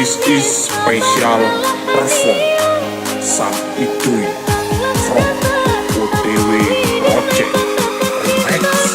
This is special perform Sam Idui from OTW Project Remix.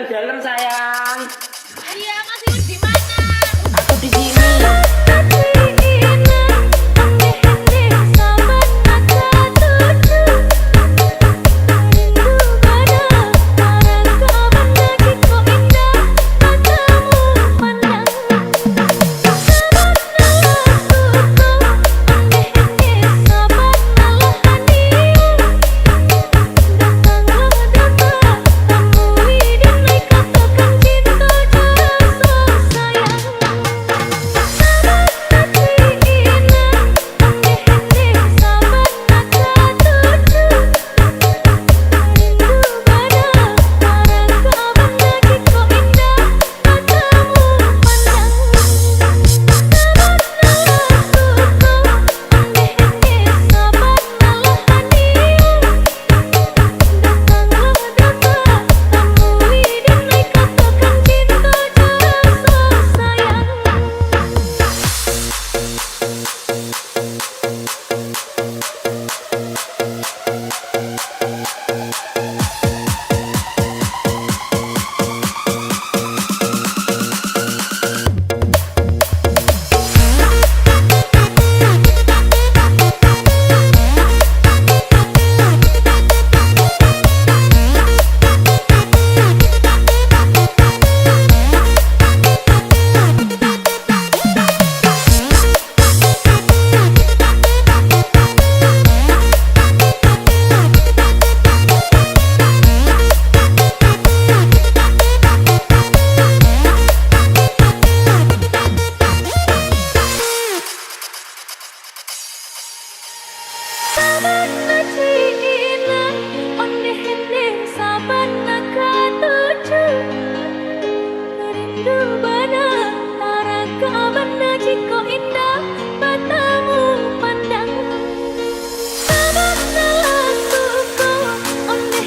Dalam sayang. Iya, Mas Yun di mana? Aku di sini.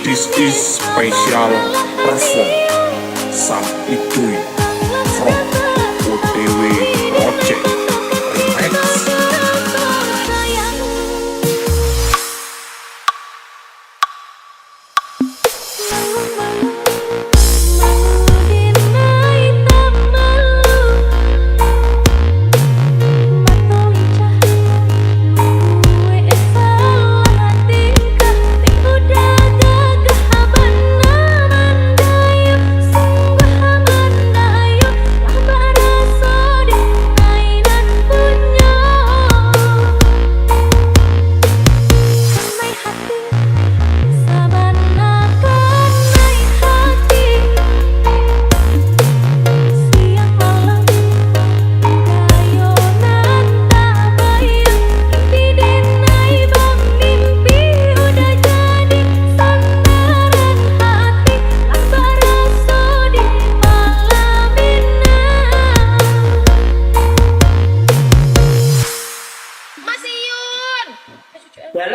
This is special perform Sam Idui from OTW Project Remix.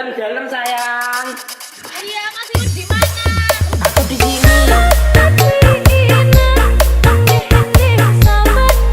Dalam sayang. Iya, Mas Yun di mana? Aku di sini. Sahabat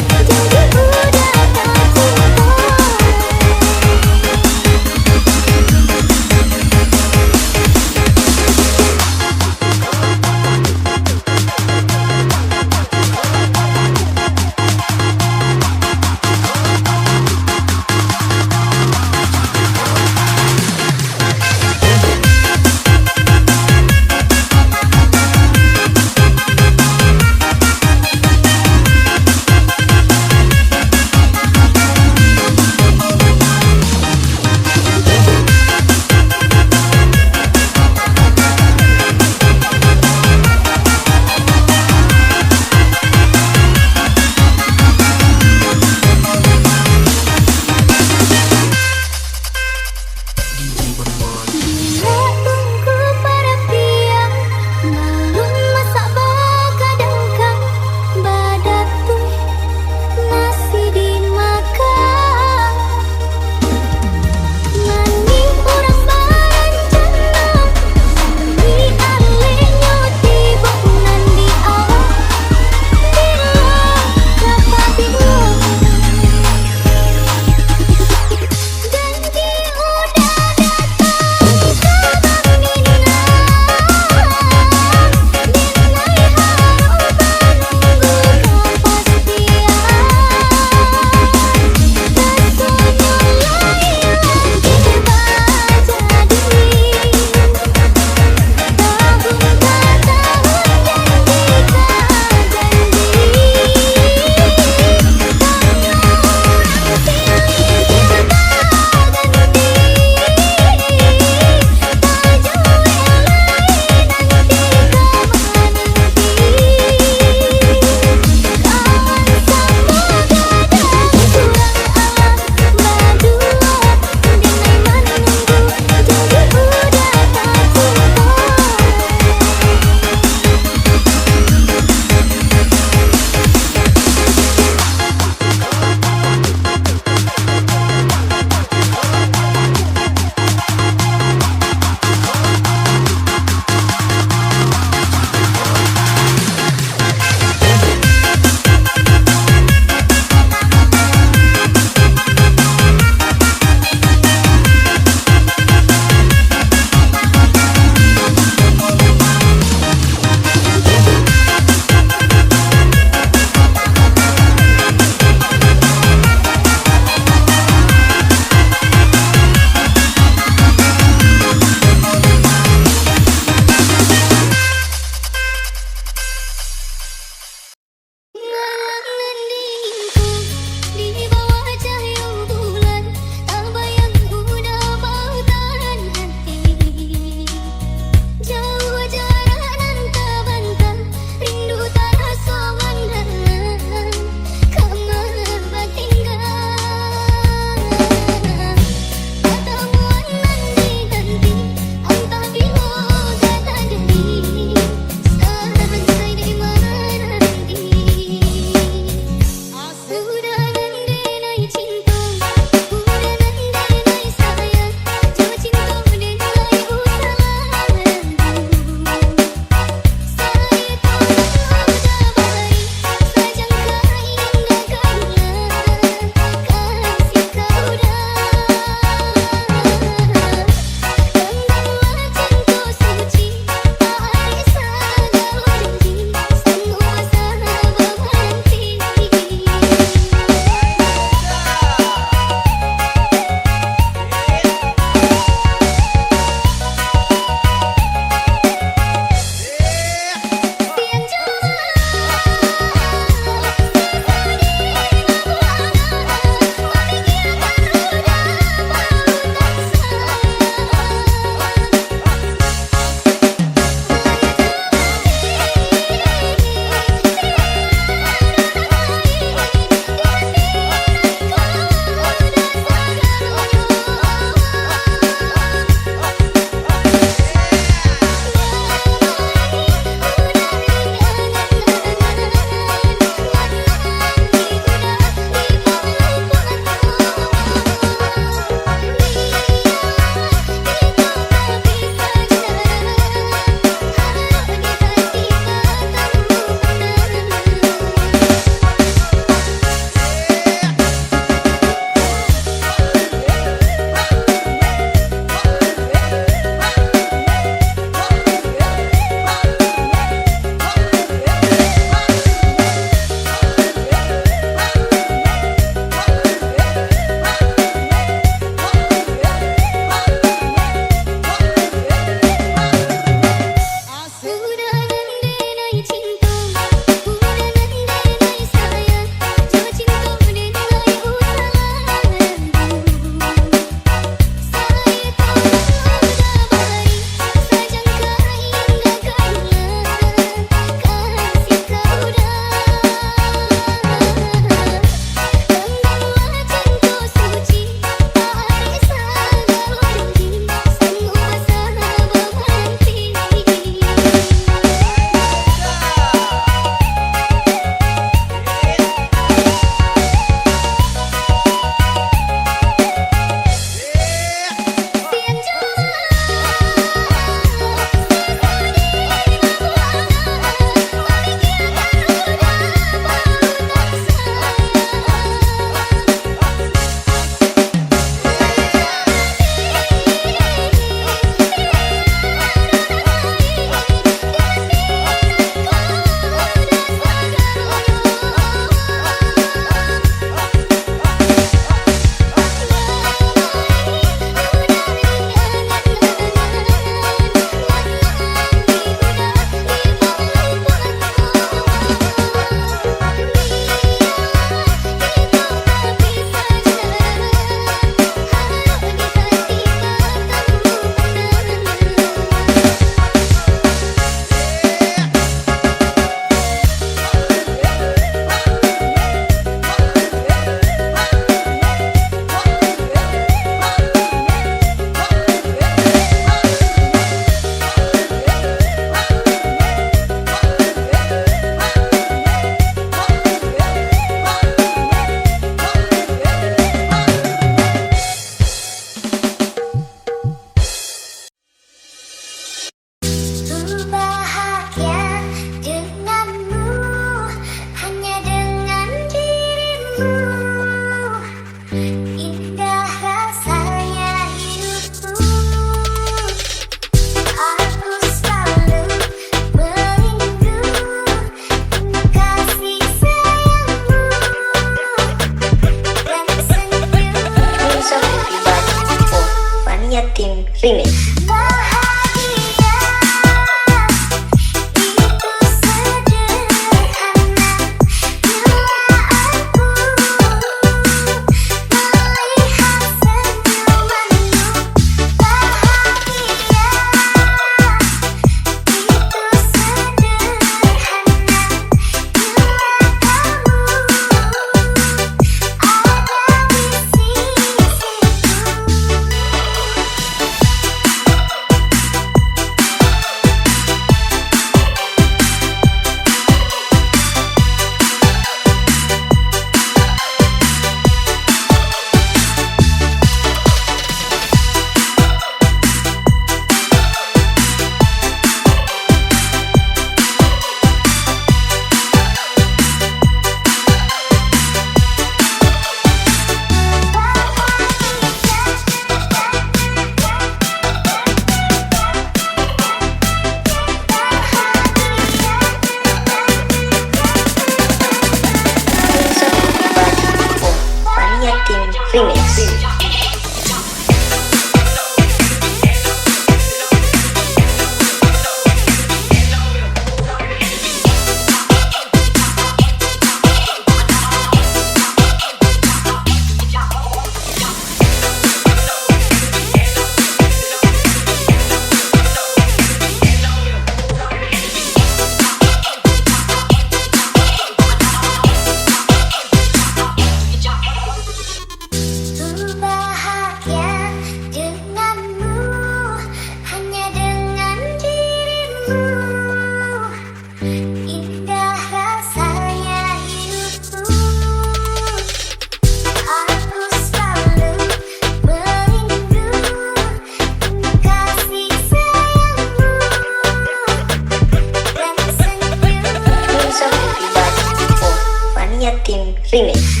Remix.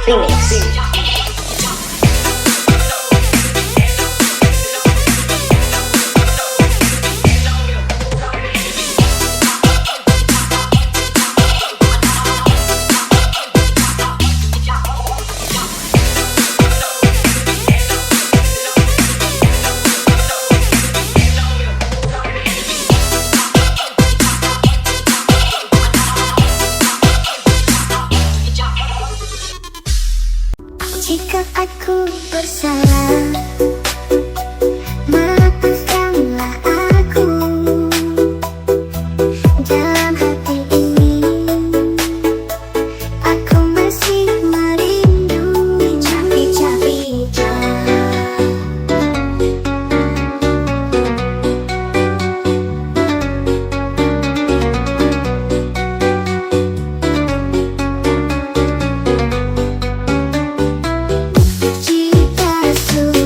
Remix. Jika aku bersalah, maafkanlah aku. Dalam hati ini, aku masih merindui capek-capek. Jika sudah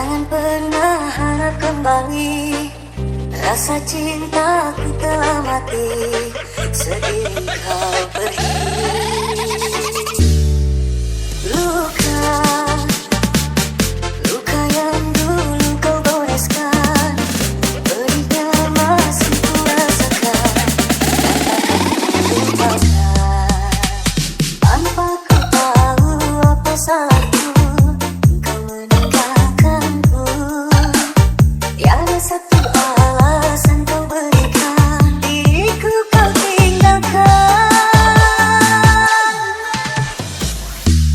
Jangan pernah harap kembali, rasa cintaku telah mati seiring kau pergi. Luka, luka yang dulu kau goreskan, pedihnya masih ku rasakan, katakan lupakan. Tanpa ku tahu apa salahku, kau meninggalkanku. Tiada satu alasan kau berikan, diriku kau tinggalkan.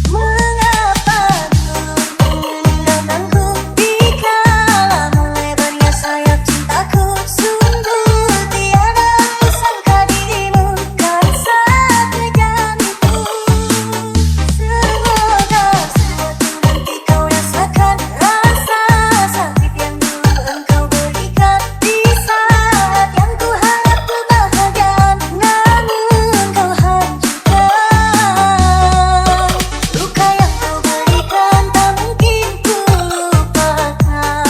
Mengapa ku meninggalkanku dikala melebarnya sayap cintaku? Sungguh tiada kusangka dirimu kan sekejam itu. Semoga suatu nanti kau rasakan rasa sakit yang dulu engkau berikan. Di saat yang ku harap kebahagiaan, namun kau hancurkan. Luka yang kau berikan tak mungkin ku lupakan.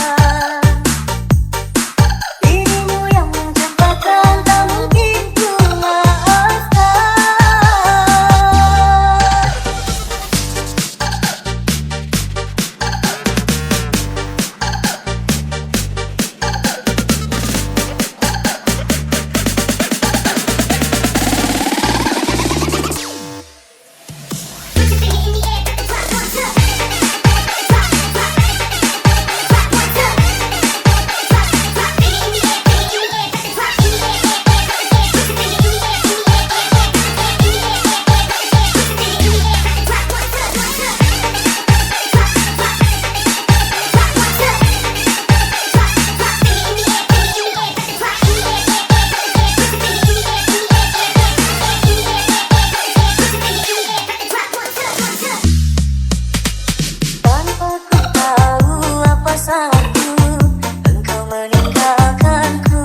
Dirimu yang menciptakan tak mungkin ku maafkan. Tanpa ku tahu apa salahku, engkau meninggalkanku.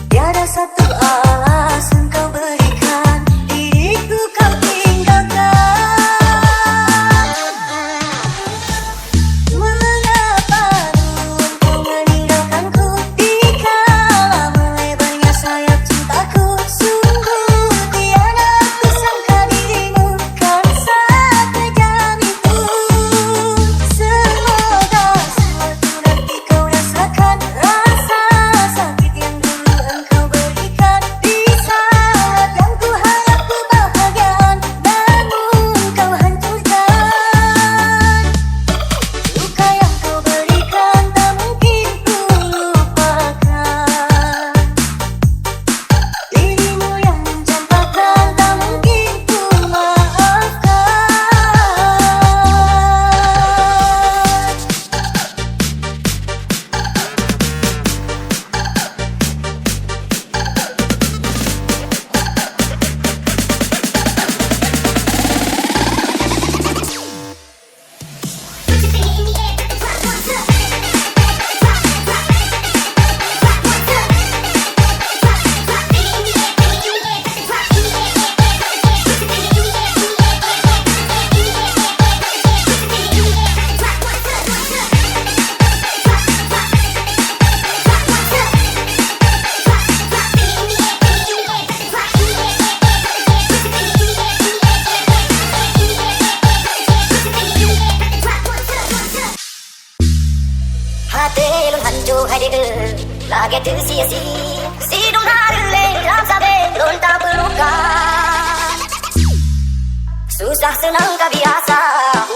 Tiada satu alasan kau berikan, diriku kau tinggalkan. Mengapa engkau meninggalkanku dikala melebarnya sayap cintaku? Sungguh tiada kusangka dirimu kan sekejam itu. Semoga suatu nanti kau rasakan rasa sakit yang dulu engkau berikan. Di saat yang ku harap kebahagiaan, namun kau hancurkan. Luka yang kau berikan tak mungkin ku lupakan. Dirimu yang mencampakkan tak mungkin ku maafkan. Hati luôn hancur hay đi đưa lagi tu sia-sia, sidung hari lelam sabe luôn tak berluka. Susah senang tak biasa,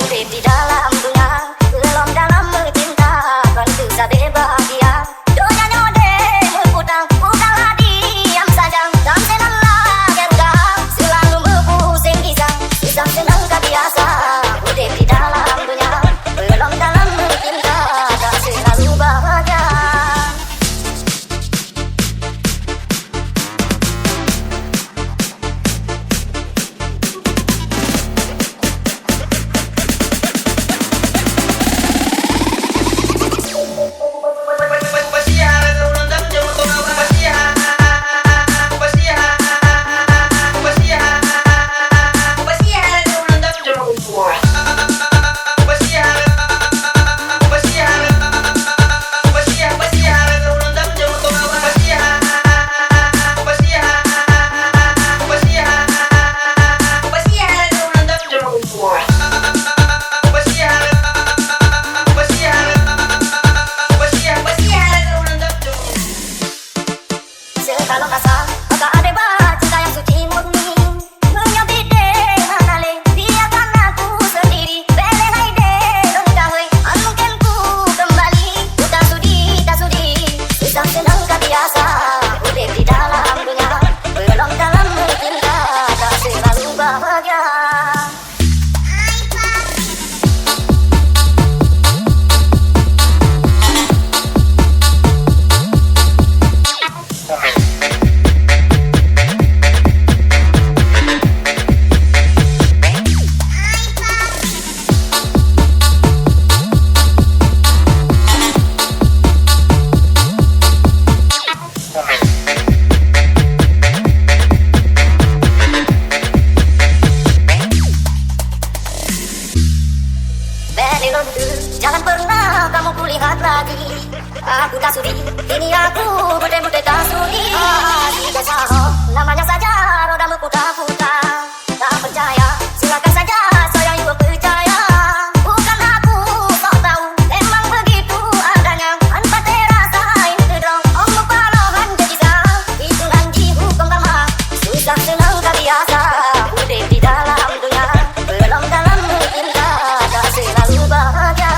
urip di dalam dunia, belum dalam mencinta, kan tu sabe bahagia. Dunia nyode berputar, bukanlah diam saja, tak senang lagi engkau, selalu berpusing kisah. Susah senang tak biasa, urip di dalam dunia, belum dalam mencinta, tak selalu bahagia. aku tak sudi. Kini aku berdeh-berdeh tak sudi. Tidak salah, namanya saja roda berputar-putar. Tak percaya, silakan saja, saya juga percaya. Bukan aku sok tahu, memang begitu adanya. Tanpa terasain kedong, omong palohan jadi sah. Itu nanti hukum karma, susah senang tak biasa. Udah di dalam dunia, belum dalam cinta, tak selalu bahagia.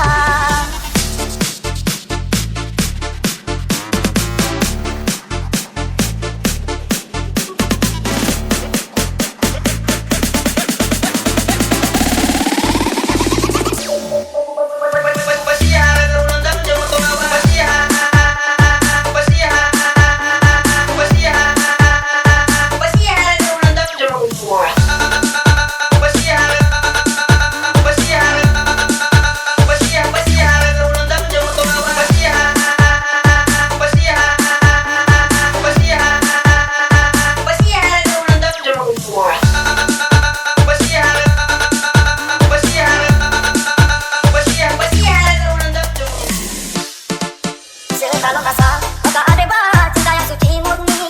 Kalau kasar, maka ada cinta yang suci murni.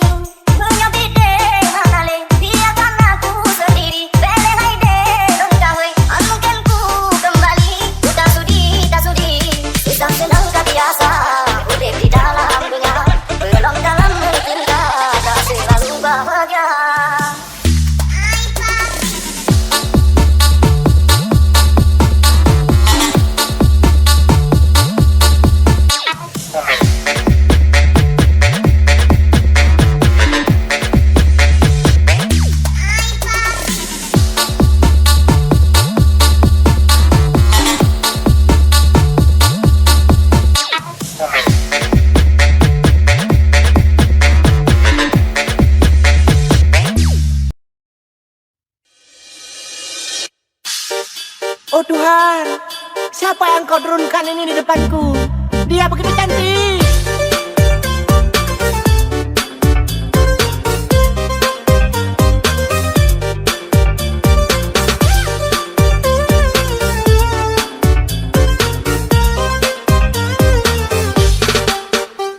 Menyabit deh mengalir, biarkan aku sendiri. Bele hai deh, dong kahwe, mungkin ku kembali. Ku tak sudi, susah senang tak biasa. Udah di dalam dunia, belum dalam cinta, tak selalu bahagia. Oh Tuhan, siapa yang kau turunkan ini di depanku? Dia begitu cantik.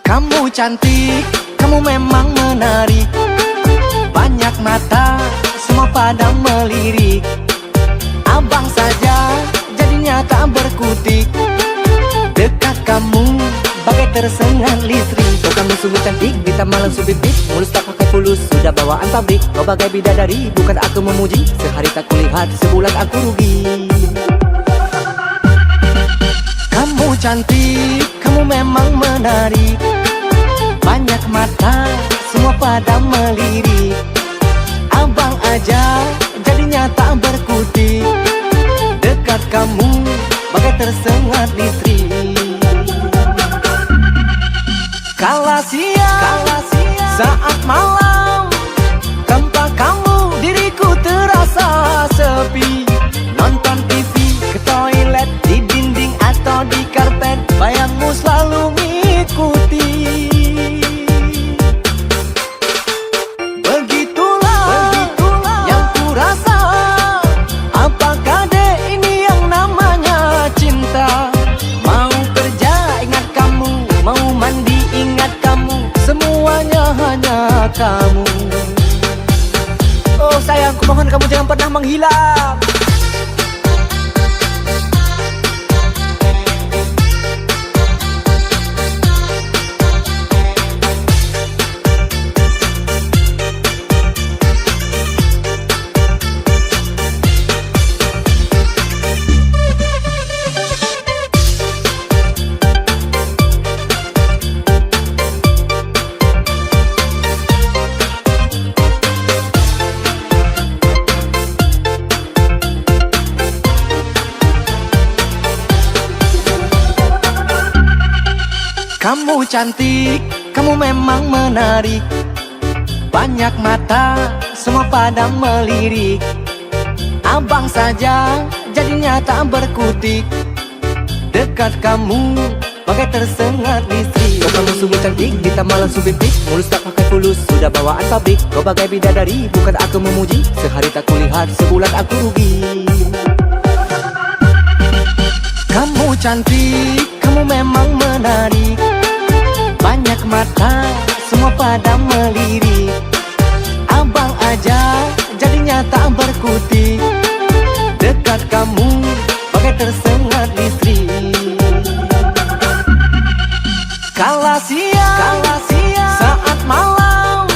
Kamu cantik, kamu memang menarik. Banyak mata, semua pada melirik. Abang saja jadinya tak berkutik. Dekat kamu bagai tersengat listrik. Kau kamu sungguh cantik, ditambah langsung pipit. Mulus tak pakai fulus, sudah bawaan pabrik. Kau bagai bidadari, bukan aku memuji. Sehari tak kulihat, sebulan aku rugi. Kamu cantik, kamu memang menarik. Banyak mata, semua pada melirik. Abang aja jadinya tak berkutik. Dekat kamu bagai tersengat listrik. Kala siang, saat malam, tanpa kamu diriku terasa sepi. Nonton TV, ke toilet, di dinding atau di karpet, bayangmu selalu mengikuti. Kamu, oh sayangku, mohon kamu jangan pernah menghilang. Kamu cantik, kamu memang menarik. Banyak mata, semua pada melirik. Abang saja jadinya tak berkutik. Dekat kamu bagai tersengat listrik. Kau kamu sungguh cantik, ditambah langsung pipik. Mulus tak pakai fulus, sudah bawaan pabrik. Kau bagai bidadari, bukan aku memuji. Sehari tak kulihat, sebulan aku rugi. Kamu cantik, kamu memang menarik. Banyak mata semua pada melirik, abang aja jadinya tak berkutik. Dekat kamu bagai tersengat listrik. Kala siang saat malam,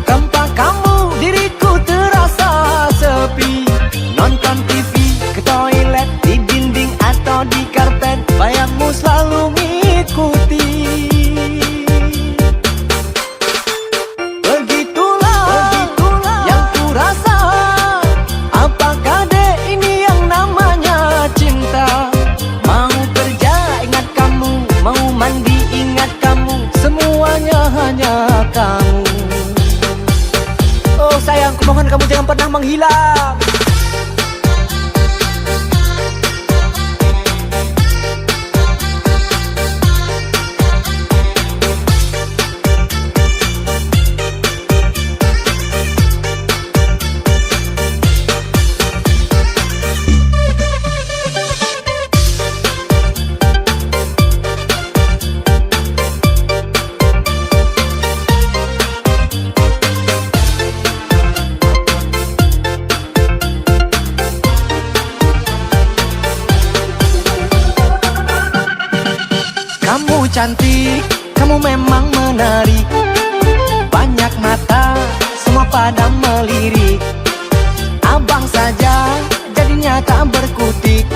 tanpa kamu diriku terasa sepi. Nonton TV, ke toilet, di dinding atau di karpet, bayangmu selalu mengikuti. Begitulah yang kurasa. Apakah dek ini yang namanya cinta? Mau kerja ingat kamu, mau mandi ingat kamu, semuanya hanya kamu. Oh sayang, kumohon kamu jangan pernah menghilang. Kamu cantik, kamu memang menarik. Banyak mata, semua pada melirik. Abang saja jadinya tak berkutik.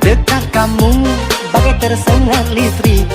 Dekat kamu bagai tersengat listrik.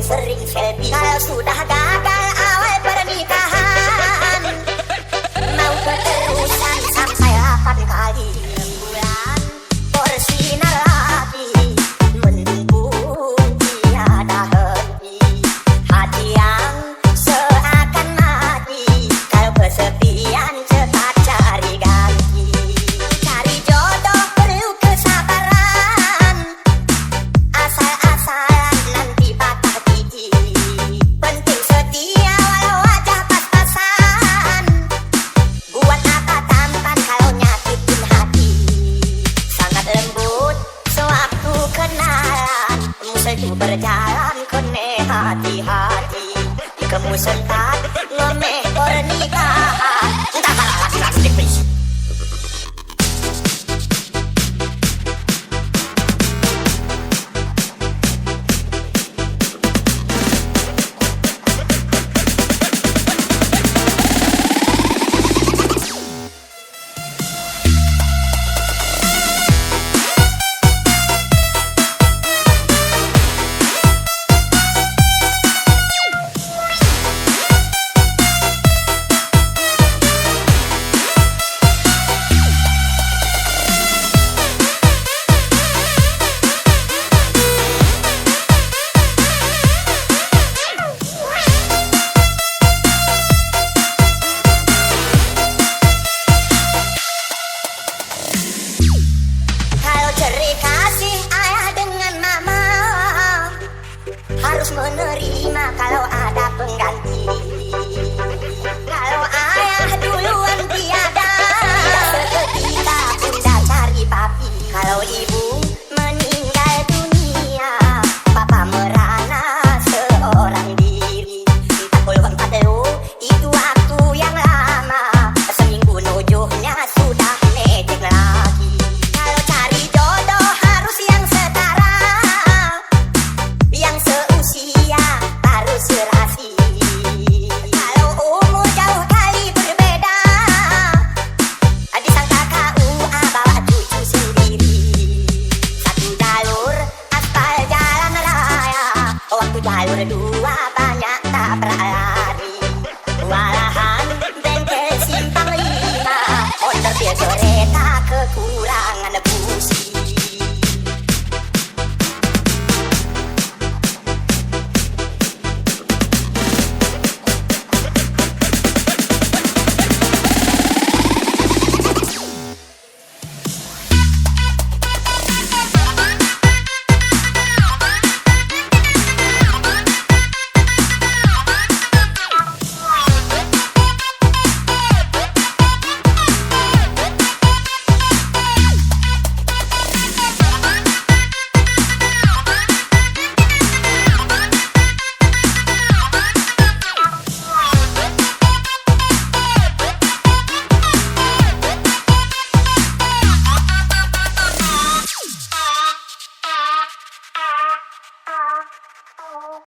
sering selfie. Kalau sudah gagal awal pernikahan, mau keterusan sampai 8 kali. Bulan bersinar lagi, mendung tiada henti. Hati yang seakan mati, kalau kesepian cepat cari ganti. Cari jodoh perlu kesabaran, asal-asalan nanti patah gigi. Penting setia walau wajah pas-pasan, buat apa tampan kalau nyakitin hati. Sangat lembut sewaktu kenalan, musuh berjalan kene hati-hati. Kamu sentak ngemeh pernikahan, entah malah laki-laki dipis. Kalau cerai kasih ayah dengan mama, harus menerima kalau ada pengganti. Kalau ayah duluan tiada, seketika bunda cari papi. Kalau ibu meninggal dunia, papa merana seorang diri. Kita puluhan padelu, itu waktu yang lama. Seminggu nujuhnya sudah ngejek lagi. Kalau cari jodoh harus yang setara, yang seusia harus serasi. Kalau umur jauh kali berbeda, disangka KUA bawa cucu sendiri. Satu jalur aspal jalan raya, waktu jalur dua